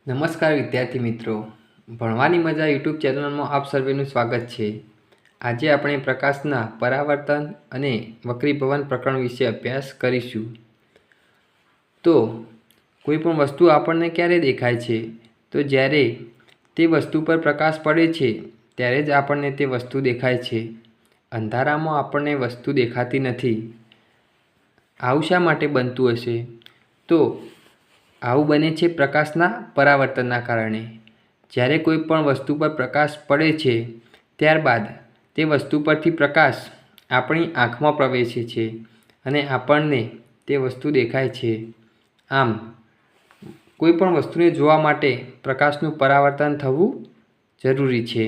નમસ્કાર વિદ્યાર્થી મિત્રો, ભણવાની મજા યુટ્યુબ ચેનલમાં આપ સર્વેનું સ્વાગત છે। આજે આપણે પ્રકાશના પરાવર્તન અને વક્રીભવન પ્રકરણ વિશે અભ્યાસ કરીશું। તો કોઈ પણ વસ્તુ આપણને ક્યારે દેખાય છે? તો જ્યારે તે વસ્તુ પર પ્રકાશ પડે છે ત્યારે જ આપણને તે વસ્તુ દેખાય છે। અંધારામાં આપણને વસ્તુ દેખાતી નથી। આવું શા માટે બનતું હશે? તો આવું બને છે પ્રકાશના પરાવર્તનના કારણે। જ્યારે કોઈ પણ વસ્તુ પર પ્રકાશ પડે છે ત્યારબાદ તે વસ્તુ પરથી પ્રકાશ આપણી આંખમાં પ્રવેશે છે અને આપણને તે વસ્તુ દેખાય છે। આમ કોઈ પણ વસ્તુને જોવા માટે પ્રકાશનું પરાવર્તન થવું જરૂરી છે।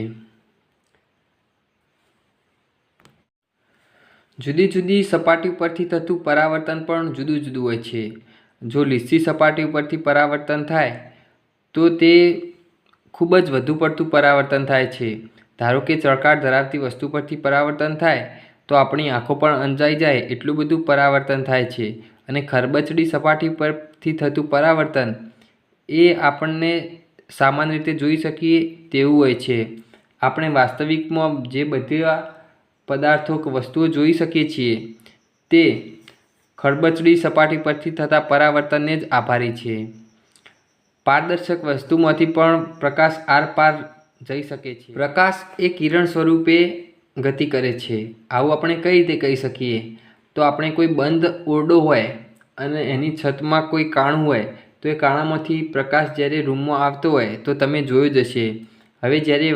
જુદી જુદી સપાટી પરથી થતું પરાવર્તન પણ જુદું જુદું હોય છે। જો લીસી સપાટી ઉપરથી પરાવર્તન થાય તો તે ખૂબ જ વધુ પડતું પરાવર્તન થાય છે। ધારો કે ચળકાટ ધરાવતી વસ્તુ પરથી પરાવર્તન થાય તો આપણી આંખો પણ અંજાઈ જાય એટલું બધું પરાવર્તન થાય છે। અને ખરબચડી સપાટી પરથી થતું પરાવર્તન એ આપણને સામાન્ય રીતે જોઈ શકીએ તેવું હોય છે। આપણે વાસ્તવિકમાં જે બધા પદાર્થો કે વસ્તુઓ જોઈ શકીએ છીએ તે ખરબચડી સપાટી પરથી થતા પરાવર્તનને જ આભારી છે। પારદર્શક વસ્તુમાંથી પણ પ્રકાશ આરપાર જઈ શકે છે। પ્રકાશ એ કિરણ સ્વરૂપે ગતિ કરે છે। આવું આપણે કઈ રીતે કહી શકીએ? તો આપણે કોઈ બંધ ઓરડો હોય અને એની છતમાં કોઈ કાણું હોય તો એ કાણામાંથી પ્રકાશ જ્યારે રૂમમાં આવતો હોય તો તમે જોયું જ હશે। હવે જ્યારે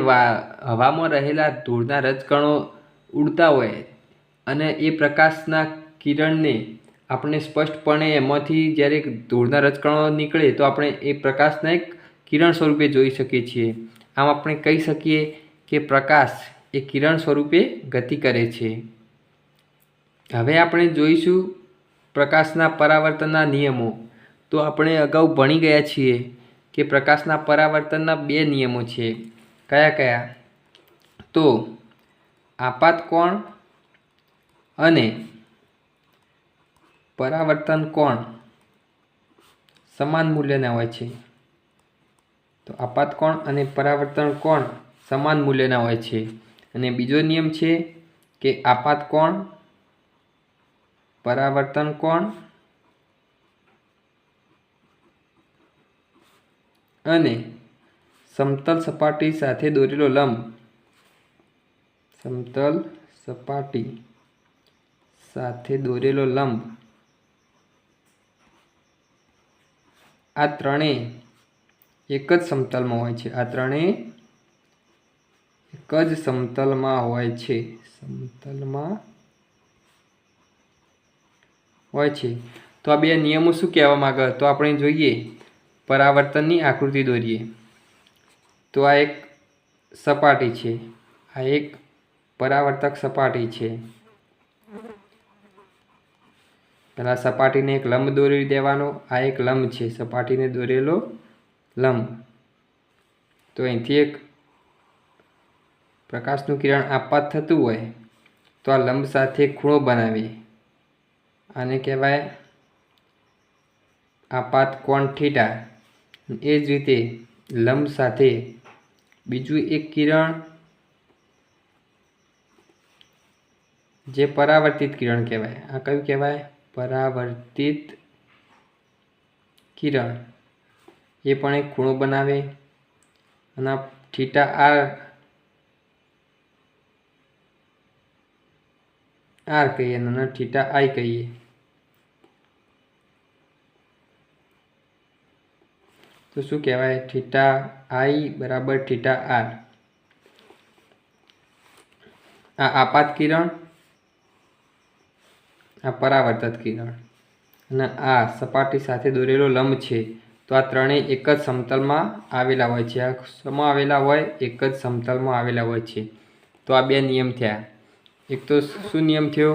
હવામાં રહેલા ધૂળના રજકણો ઉડતા હોય અને એ પ્રકાશના કિરણને આપણે સ્પષ્ટપણે એમાંથી જ્યારે ધૂળના રજકણો નીકળે તો આપણે એ પ્રકાશને એક કિરણ સ્વરૂપે જોઈ શકીએ છીએ। આમ આપણે કહી શકીએ કે પ્રકાશ એ કિરણ સ્વરૂપે ગતિ કરે છે। હવે આપણે જોઈશું પ્રકાશના પરાવર્તનના નિયમો। તો આપણે અગાઉ ભણી ગયા છીએ કે પ્રકાશના પરાવર્તનના બે નિયમો છે। કયા કયા? તો આપાત કોણ અને પરાવર્તન કોણ સમાન મૂલ્યના હોય છે। તો આપાત કોણ અને પરાવર્તન કોણ સમાન મૂલ્યના હોય છે। અને બીજો નિયમ છે કે આપાત કોણ, પરાવર્તન કોણ અને સમતલ સપાટી સાથે દોરેલો લંબ, સમતલ સપાટી સાથે દોરેલો લંબ, આ ત્રણેય એક જ સમતલમાં હોય છે। આ ત્રણેય એક જ સમતલમાં હોય છે। સમતલમાં હોય છે। તો આ બે નિયમો શું કહેવા માંગે? તો આપણે જોઈએ, પરાવર્તનની આકૃતિ દોરીએ। તો આ એક સપાટી છે, આ એક પરાવર્તક સપાટી છે। પહેલા સપાટીને એક લંબ દોરી દેવાનો। આ એક લંબ છે, સપાટીને દોરેલો લંબ। તો અહીંથી એક પ્રકાશનું કિરણ આપાત થતું હોય તો આ લંબ સાથે ખૂણો બનાવીએ, આને કહેવાય આપાત કોણ થીટા। એ જ રીતે લંબ સાથે બીજું એક કિરણ જે પરાવર્તિત કિરણ કહેવાય। આ કયું કહેવાય? પરાવર્તિત કિરણ। એ પણ એક ખૂણો બનાવે અને થીટા આર કહીએ અને થીટા આઈ કહીએ। તો શું કહેવાય? થીટા આઈ બરાબર થીટા આર। આ આપાત કિરણ, આ પરાવર્તિત કિરણ અને આ સપાટી સાથે દોરેલો લંબ છે। તો આ ત્રણેય એક જ સમતલમાં આવેલા હોય છે। આ શેમાં આવેલા હોય? એક જ સમતલમાં આવેલા હોય છે। તો આ બે નિયમ થયા। એક તો શું નિયમ થયો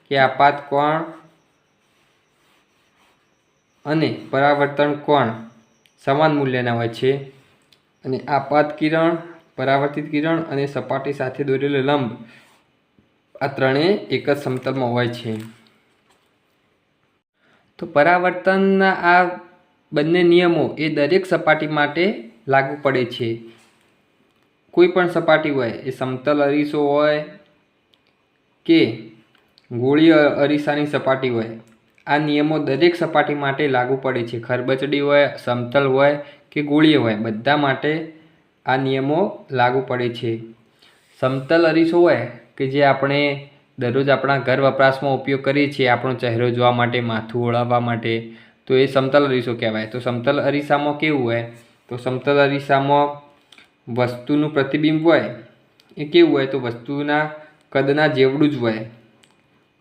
કે આપાત કોણ અને પરાવર્તન કોણ સમાન મૂલ્યના હોય છે। અને આપાત કિરણ, પરાવર્તિત કિરણ અને સપાટી સાથે દોરેલો લંબ આ ત્રણેય એક જ સમતલમાં હોય છે। તો પરાવર્તનના આ બંને નિયમો એ દરેક સપાટી માટે લાગુ પડે છે. કોઈ પણ સપાટી હોય, એ સમતલ અરીસો હોય કે ગોળીય અરીસાની સપાટી હોય, આ નિયમો દરેક સપાટી માટે લાગુ પડે છે. ખરબચડી હોય, સમતલ હોય કે ગોળીય હોય, બધા માટે આ નિયમો લાગુ પડે છે. સમતલ અરીસો હોય કે જે આપણે દરરોજ આપણા ઘર વપરાશમાં ઉપયોગ કરીએ છીએ, આપણો ચહેરો જોવા માટે, માથું ઓળાવવા માટે, તો એ સમતલ અરીસો કહેવાય. તો સમતલ અરીસામાં કેવું હોય, તો સમતલ અરીસામાં વસ્તુનું પ્રતિબિંબ હોય એ કેવું હોય, તો વસ્તુના કદના જેવડું જ હોય,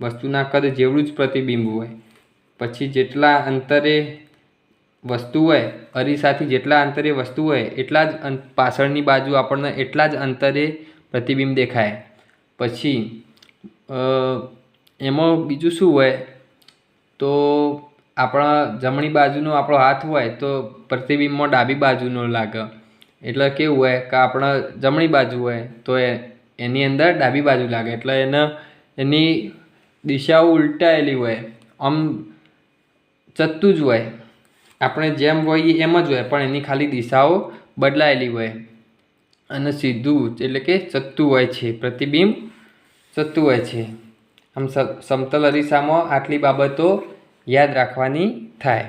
વસ્તુના કદ જેવડું જ પ્રતિબિંબ હોય. પછી જેટલા અંતરે વસ્તુ હોય, અરીસાથી જેટલા અંતરે વસ્તુ હોય એટલા જ પાછળની બાજુ આપણને એટલા જ અંતરે પ્રતિબિંબ દેખાય. પછી એમાં બીજું શું હોય, તો આપણા જમણી બાજુનો આપણો હાથ હોય તો પ્રતિબિંબમાં ડાબી બાજુનો લાગે. એટલે કેવું હોય કે આપણા જમણી બાજુ હોય તો એની અંદર ડાબી બાજુ લાગે. એટલે એની દિશાઓ ઉલટાયેલી હોય, આમ ચત્તું જ હોય, આપણે જેમ હોઈએ એમ જ હોય, પણ એની ખાલી દિશાઓ બદલાયેલી હોય. અને સીધું એટલે કે ચત્તું હોય છે, પ્રતિબિંબ ચત્તું હોય છે. આમ સમતલ અરીસામાં આટલી બાબતો યાદ રાખવાની થાય.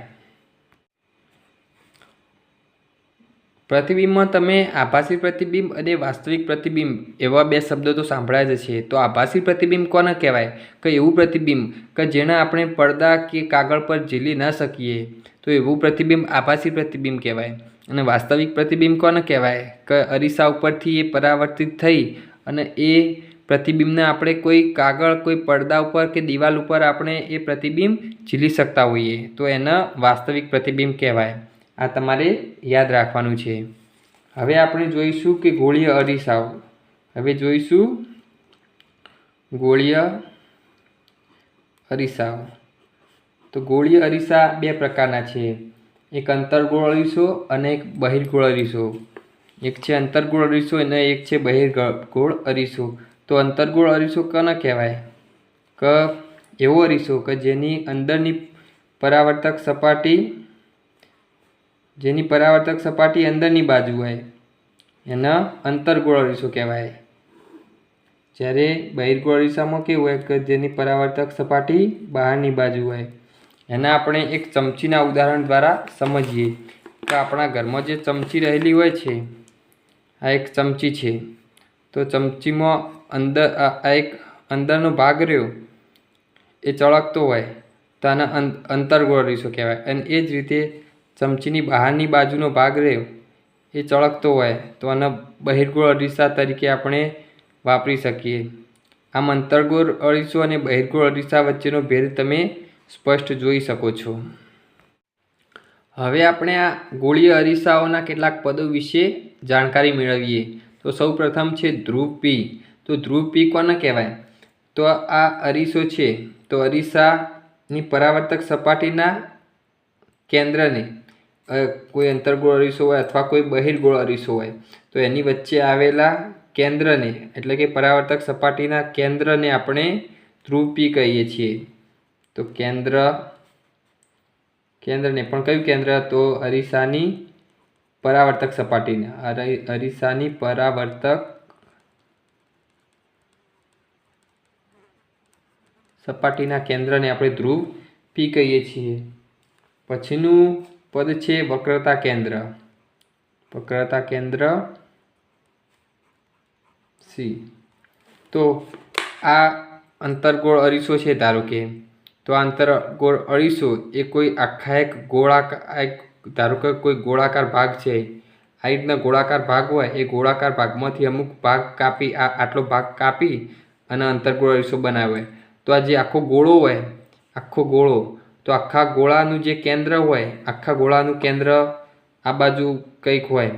પ્રતિબિંબમાં તમે આભાસી પ્રતિબિંબ અને વાસ્તવિક પ્રતિબિંબ એવા બે શબ્દો તો સાંભળ્યા જ છે. તો આભાસી પ્રતિબિંબ કોને કહેવાય, કે એવું પ્રતિબિંબ કે જેને આપણે પડદા કે કાગળ પર ઝીલી ન શકીએ, તો એવું પ્રતિબિંબ આભાસી પ્રતિબિંબ કહેવાય. અને વાસ્તવિક પ્રતિબિંબ કોને કહેવાય, કે અરીસા ઉપરથી એ પરાવર્તિત થઈ અને એ પ્રતિબિંબને આપણે કોઈ કાગળ, કોઈ પડદા ઉપર કે દિવાલ ઉપર આપણે એ પ્રતિબિંબ ઝીલી શકતા હોઈએ, તો એને વાસ્તવિક પ્રતિબિંબ કહેવાય. આ તમારે યાદ રાખવાનું છે. હવે આપણે જોઈશું કે ગોળીય અરીસાઓ. હવે જોઈશું ગોળીય અરીસાઓ. તો ગોળીય અરીસા બે પ્રકારના છે, એક અંતર્ગોળ અરીસો અને એક બહિર્ગોળ અરીસો. એક છે અંતર્ગોળ અરીસો અને એક છે બહિર્ગોળ અરીસો. તો અંતર્ગોળ અરીસો કોને કહેવાય, કે એવો અરીસો કે જેની અંદરની પરાવર્તક સપાટી અંદરની બાજુ હોય, એના અંતર્ગોળ અરીસો કહેવાય. જ્યારે બહિર્ગોળ અરીસામાં કેવું હોય, કે જેની પરાવર્તક સપાટી બહારની બાજુ હોય. એના આપણે એક ચમચીના ઉદાહરણ દ્વારા સમજીએ. કે આપણા ઘરમાં જે ચમચી રહેલી હોય છે, આ એક ચમચી છે, તો ચમચીમાં આ એક અંદરનો ભાગ રહ્યો એ ચળકતો હોય, તો આને અંતર્ગોળ અરીસો કહેવાય. અને એ જ રીતે ચમચીની બહારની બાજુનો ભાગ રહ્યો એ ચળકતો હોય, તો આને બહિર્ગોળ અરીસા તરીકે આપણે વાપરી શકીએ. આમ અંતર્ગોળ અરીસો અને બહિર્ગોળ અરીસા વચ્ચેનો ભેદ તમે સ્પષ્ટ જોઈ શકો છો. હવે આપણે આ ગોળીય અરીસાઓના કેટલાક પદો વિશે જાણકારી મેળવીએ. તો સૌ પ્રથમ છે ધ્રુવ પી. તો ધ્રુવ પી કોને કહેવાય, તો આ અરીસો છે, તો અરીસાની પરાવર્તક સપાટીના કેન્દ્રને, કોઈ અંતર્ગોળ અરીસો હોય અથવા કોઈ બહિર્ગોળ અરીસો હોય, તો એની વચ્ચે આવેલા કેન્દ્રને એટલે કે પરાવર્તક સપાટીના કેન્દ્રને આપણે ધ્રુવ પી કહીએ છીએ. તો કેન્દ્રને પણ કયું કેન્દ્ર, તો અરીસાની પરાવર્તક સપાટીને, અરીસાની પરાવર્તક સપાટીના કેન્દ્રને આપણે ધ્રુવ પી કહીએ છીએ. પછીનું પદ છે વક્રતા કેન્દ્ર. વક્રતા કેન્દ્ર સી. તો આ અંતર્ગોળ અરીસો છે, ધારો કે, તો આ અંતર્ગોળ અરીસો એ કોઈ આખા એક ધારો કે કોઈ ગોળાકાર ભાગ છે, આ રીતના ગોળાકાર ભાગ હોય, એ ગોળાકાર ભાગમાંથી અમુક ભાગ કાપી, આટલો ભાગ કાપી અને અંતર્ગોળ અરીસો બનાવે. તો આ જે આખો ગોળો હોય, આખો ગોળો, તો આખા ગોળાનું જે કેન્દ્ર હોય, આખા ગોળાનું કેન્દ્ર આ બાજુ કંઈક હોય,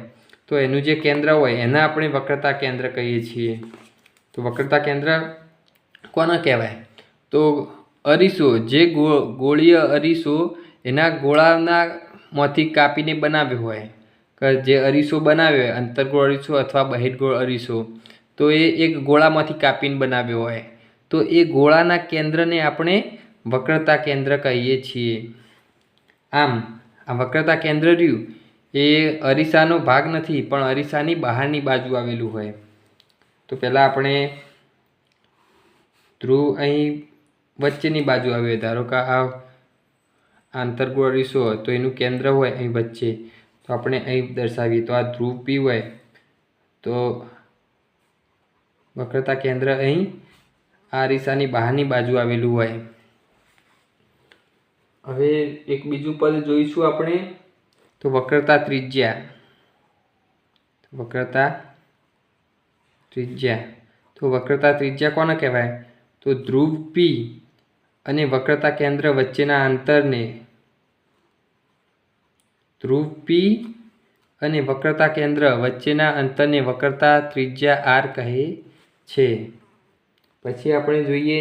તો એનું જે કેન્દ્ર હોય એને આપણે વક્રતા કેન્દ્ર કહીએ છીએ. તો વક્રતા કેન્દ્ર કોને કહેવાય, તો અરીસો, જે ગોળીય અરીસો એના ગોળામાંથી કાપીને બનાવ્યો હોય, કે જે અરીસો બનાવ્યો હોય, અંતર્ગોળ અરીસો અથવા બહિર્ગોળ અરીસો, તો એ એક ગોળામાંથી કાપીને બનાવ્યો હોય, તો એ ગોળાના કેન્દ્રને આપણે વક્રતા કેન્દ્ર કહીએ છીએ. આમ આ વક્રતા કેન્દ્ર રહ્યું એ અરીસાનો ભાગ નથી, પણ અરીસાની બહારની બાજુ આવેલું હોય. તો પહેલાં આપણે ધ્રુવ અહીં વચ્ચેની બાજુ આવે. ધારો કે આ આંતરગોળ અરીસો હોય તો એનું કેન્દ્ર હોય અહીં વચ્ચે, તો આપણે અહીં દર્શાવીએ. તો આ ધ્રુવ પી હોય તો વક્રતા કેન્દ્ર અહીં આ અરીસાની બહારની બાજુ આવેલું હોય. હવે એક બીજું પદ જોઈશું આપણે, તો વક્રતા ત્રિજ્યા. વક્રતા ત્રિજ્યા, તો વક્રતા ત્રિજ્યા કોને કહેવાય? તો ધ્રુવ પી અને વક્રતા કેન્દ્ર વચ્ચેના અંતરને ધ્રુવ પી અને વક્રતા કેન્દ્ર વચ્ચેના અંતરને વક્રતા ત્રિજ્યા આર કહે છે. પછી આપણે જોઈએ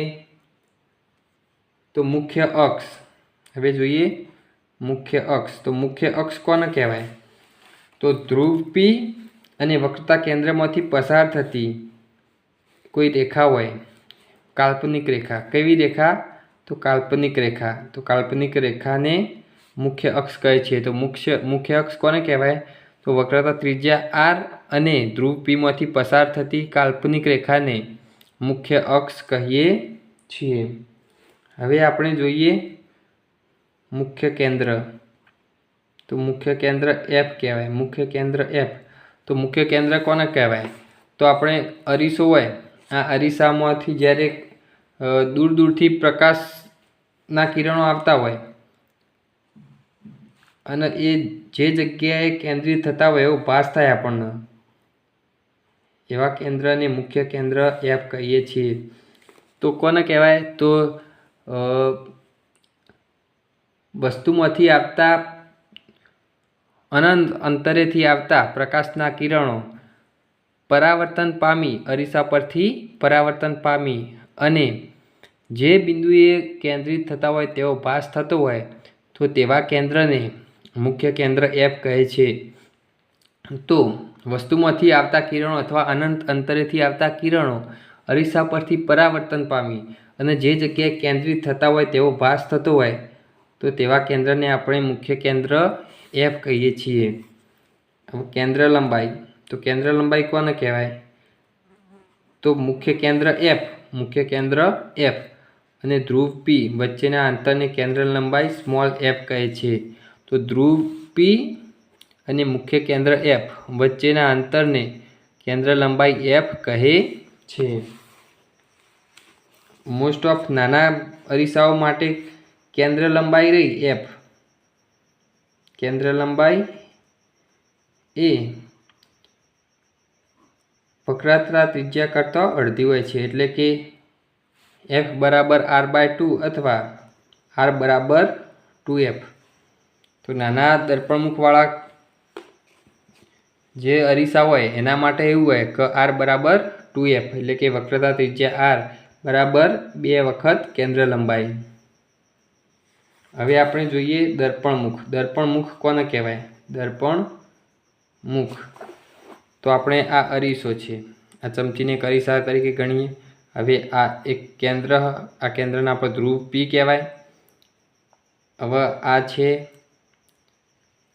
તો મુખ્ય અક્ષ. હવે જોઈએ મુખ્ય અક્ષ. તો મુખ્ય અક્ષ કોને કહેવાય? તો ધ્રુવ પી અને વક્રતા કેન્દ્રમાંથી પસાર થતી કોઈ રેખા હોય, કાલ્પનિક રેખા. કેવી રેખા? તો કાલ્પનિક રેખા. તો કાલ્પનિક રેખાને મુખ્ય અક્ષ કહે છે. તો મુખ્ય અક્ષ કોને કહેવાય? તો વક્રતા ત્રિજ્યા આર અને ધ્રુવ પીમાંથી પસાર થતી કાલ્પનિક રેખાને મુખ્ય અક્ષ કહીએ છીએ. હવે આપણે જોઈએ મુખ્ય કેન્દ્ર. તો મુખ્ય કેન્દ્ર એફ કહેવાય. મુખ્ય કેન્દ્ર એફ. તો મુખ્ય કેન્દ્ર કોને કહેવાય? તો આપણે અરીસો હોય, આ અરીસામાંથી જ્યારે દૂર દૂરથી પ્રકાશના કિરણો આવતા હોય અને એ જે જગ્યાએ કેન્દ્રિત થતા હોય એવો ભાસ થાય આપણને, એવા કેન્દ્રને મુખ્ય કેન્દ્ર એફ કહીએ છીએ. તો કોને કહેવાય? તો વસ્તુમાંથી આવતા અનંત અંતરેથી આવતા પ્રકાશના કિરણો પરાવર્તન પામી, અરીસા પરથી પરાવર્તન પામી અને જે બિંદુએ કેન્દ્રિત થતા હોય તેવો ભાસ થતો હોય તો તેવા કેન્દ્રને મુખ્ય કેન્દ્ર એફ કહે છે. તો વસ્તુમાંથી આવતા કિરણો અથવા અનંત અંતરેથી આવતા કિરણો અરીસા પરથી પરાવર્તન પામી અને જે જગ્યાએ કેન્દ્રિત થતા હોય તેવો ભાસ થતો હોય તો તેવા કેન્દ્રને આપણે મુખ્ય કેન્દ્ર એફ કહીએ છીએ. કેન્દ્ર લંબાઈ. તો કેન્દ્ર લંબાઈ કોને કહેવાય? તો મુખ્ય કેન્દ્ર એફ. મુખ્ય કેન્દ્ર એફ અને ધ્રુવ પી વચ્ચેના અંતરને કેન્દ્ર લંબાઈ સ્મોલ એફ કહે છે. તો ધ્રુવ પી અને મુખ્ય કેન્દ્ર એફ વચ્ચેના અંતરને કેન્દ્ર લંબાઈ એફ કહે છે. મોસ્ટ ઓફ નાના અરીસાઓ માટે કેન્દ્ર લંબાઈ રહી એફ. કેન્દ્ર લંબાઈ એ વક્રતા ત્રિજ્યા કરતાં અડધી હોય છે, એટલે કે એફ બરાબર r/2 અથવા r બરાબર 2f. તો નાના દર્પણમુખવાળા જે અરીસા હોય એના માટે એવું હોય કે r બરાબર 2f, એટલે કે વક્રતા ત્રિજ્યા r બરાબર 2 વખત કેન્દ્ર લંબાઈ. હવે આપણે જોઈએ દર્પણમુખ. દર્પણમુખ કોને કહેવાય? દર્પણમુખ. તો આપણે આ અરીસો છે, આ ચમચીને એક અરીસા તરીકે ગણીએ. હવે આ એક કેન્દ્ર, આ કેન્દ્રને આપણે ધ્રુવ પી કહેવાય. હવે આ છે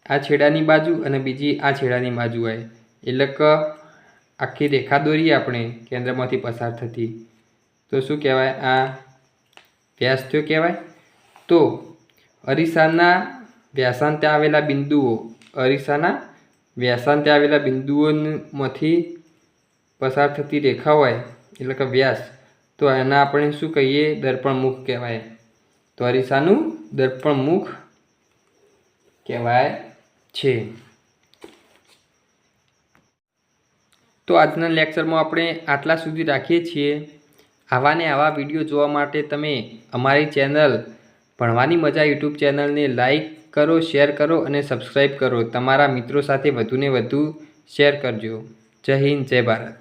આ છેડાની બાજુ અને બીજી આ છેડાની બાજુ હોય, એટલે કે આખી રેખા દોરીએ આપણે કેન્દ્રમાંથી પસાર થતી, તો શું કહેવાય? આ વ્યાસ થયો કહેવાય. તો અરીસાના વ્યાસાંતે આવેલા બિંદુઓ, અરીસાના વ્યાસાંતે આવેલા બિંદુઓમાંથી પસાર થતી રેખા હોય એટલે કે વ્યાસ, તો એના આપણે શું કહીએ? દર્પણમુખ કહેવાય. તો અરીસાનું દર્પણમુખ કહેવાય છે. તો આજના લેક્ચરમાં આપણે આટલા સુધી રાખીએ છીએ. આવા ને આવા વિડીયો જોવા માટે તમે અમારી ચેનલ ભણવાની મજા યુટ્યુબ ચેનલને લાઈક કરો, શેર કરો અને સબસ્ક્રાઈબ કરો. તમારા મિત્રો સાથે વધુને વધુ શેર કરજો. જય હિન્દ, જય ભારત.